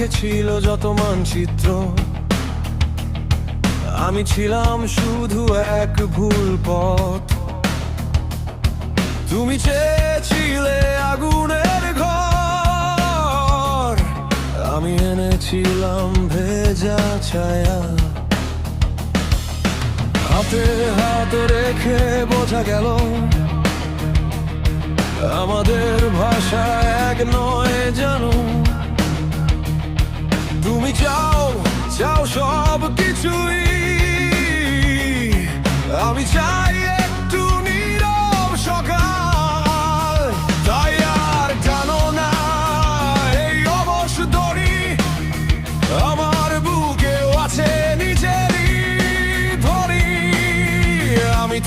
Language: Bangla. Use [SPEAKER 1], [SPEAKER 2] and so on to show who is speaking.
[SPEAKER 1] চোখে ছিল যত মানচিত্র, আমি ছিলাম শুধু এক ভুল পথ। তুমি চেয়েছিলে আগুনের ঘর, আমি এনেছিলাম ভেজা ছায়া। হাতে হাত রেখে বোঝা গেল আমাদের ভাষা এক নয় জানো। তুমি চাও চাও সব কিছুই, আমি চাই একটু নীরব সকাল। তাই আর জানো না এই অবশ দড়ি, আমার বুকেও আছে নিজেরই ধরি। আমি